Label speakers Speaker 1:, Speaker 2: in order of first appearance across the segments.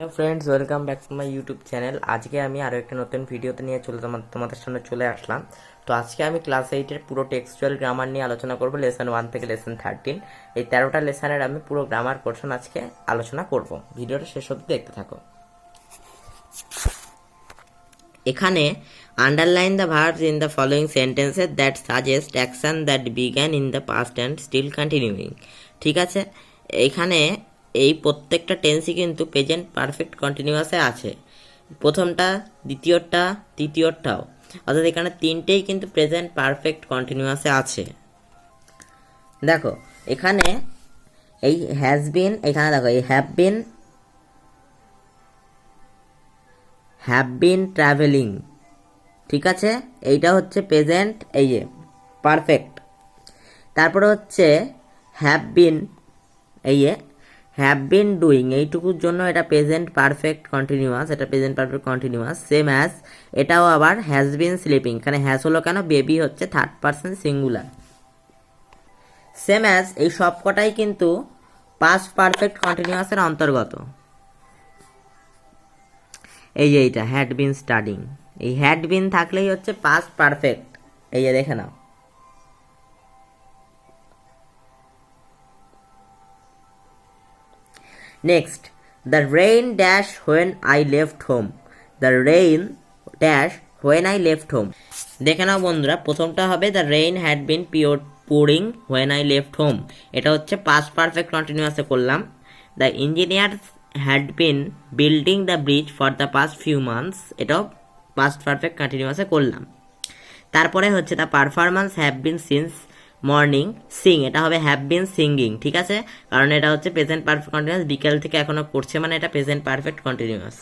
Speaker 1: Hello friends, welcome back to my YouTube channel. আজকে আমি আরও একটা নতুন ভিডিওতে নিয়ে তোমাদের সামনে চলে আসলাম। তো আজকে আমি ক্লাস 8-এর পুরো টেক্সচুয়াল গ্রামার নিয়ে আলোচনা করব। লেসন 1 থেকে লেসন 13, এই 13টা লেসনের আমি পুরো গ্রামার পোর্শন আজকে আলোচনা করব। ভিডিওটা শেষ অবধি দেখতে থাকো। এখানে underline the verbs in the following sentences that suggest action that began in the past and still continuing. ঠিক আছে, এখানে এই প্রত্যেকটা টেন্সই কিন্তু প্রেজেন্ট পারফেক্ট কন্টিনিউয়াসে আছে। প্রথমটা, দ্বিতীয়টা, তৃতীয়টাও, অর্থাৎ এখানে তিনটেই কিন্তু প্রেজেন্ট পারফেক্ট কন্টিনিউয়াসে আছে। দেখো এখানে এই হ্যাজ বিন, এখানে দেখো এই হ্যাভ বিন ট্রাভেলিং। ঠিক আছে, এইটা হচ্ছে প্রেজেন্ট, এই যে পারফেক্ট। তারপরে হচ্ছে হ্যাভ বিন, এই যে হ্যাভ বিন ডুইং, এইটুকুর জন্য এটা প্রেজেন্ট পারফেক্ট কন্টিনিউয়াস, এটা present perfect continuous. Same as, এটাও আবার হ্যাজ বিন স্লিপিং। এখানে হ্যাজ হলো কেন, বেবি হচ্ছে third person singular. Same as, এই সবকটাই কিন্তু পাস্ট পারফেক্ট কন্টিনিউয়াসের অন্তর্গত। এই যে এইটা হ্যাড বিন স্টাডিং, এই হ্যাড বিন থাকলেই হচ্ছে পাস্ট পারফেক্ট। এই যে দেখে নাও। Next, the rain dash when I left home. The rain dash when I left home. দেখে নাও বন্ধুরা, প্রথমটা হবে the rain had been pouring when I left home, এটা হচ্ছে পাস্ট পারফেক্ট কন্টিনিউয়াসে করলাম। The engineers had been building the bridge for the past few months, এটাও পাস্ট পারফেক্ট কন্টিনিউয়াসে করলাম। তারপরে হচ্ছে the performance have been since morning Singh, এটা হবে হ্যাভ বিন সিঙ্গিং। ঠিক আছে, কারণ এটা হচ্ছে প্রেজেন্ট পারফেক্ট কন্টিনিউয়াস, বিকেল থেকে এখনো করছে, মানে এটা present perfect continuous.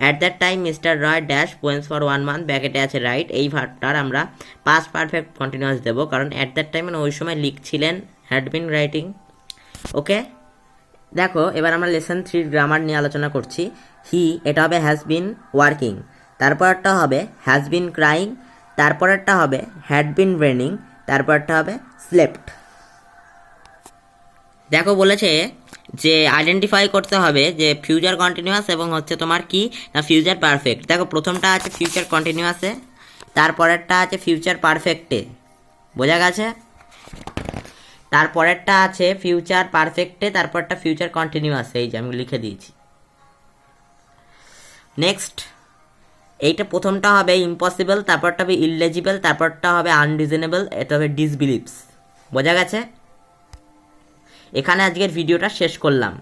Speaker 1: At that time mister Roy dash poems for 1 month, ব্যাকেটে আছে রাইট। এই ভার্বটার আমরা পাস্ট পারফেক্ট কন্টিনিউয়াস দেবো, কারণ অ্যাট দ্যাট টাইম মানে ওই সময় লিখছিলেন, হ্যাড বিন রাইটিং। ওকে, দেখো এবার আমরা লেসন 3 গ্রামার নিয়ে আলোচনা করছি। হি, এটা হবে হ্যাজ বিন ওয়ার্কিং। তারপরটা হবে হ্যাজ বিন ক্রাইং। তারপরেরটা হবে হ্যাড বিন রেনিং। তারপরটা হবে স্লেপ্ট। দেখো বলেছে যে আইডেন্টিফাই করতে হবে যে ফিউচার কন্টিনিউয়াস এবং হচ্ছে তোমার কি না ফিউচার পারফেক্ট। দেখো প্রথমটা আছে ফিউচার কন্টিনিউয়াসে, তারপরেরটা আছে ফিউচার পারফেক্টে, বোঝা গেছে? তারপরেরটা আছে ফিউচার পারফেক্টে, তারপরটা ফিউচার কন্টিনিউয়াসে, এই যে আমি লিখে দিয়েছি। নেক্সট, এইটা প্রথমটা হবে ইম্পসিবল, তারপরটা হবে ইললেজিবল, তারপরটা হবে আনরিজনেবল, এটা হবে ডিসবিলিভস। বোঝা গেছে? এখানে আজকের ভিডিওটা শেষ করলাম।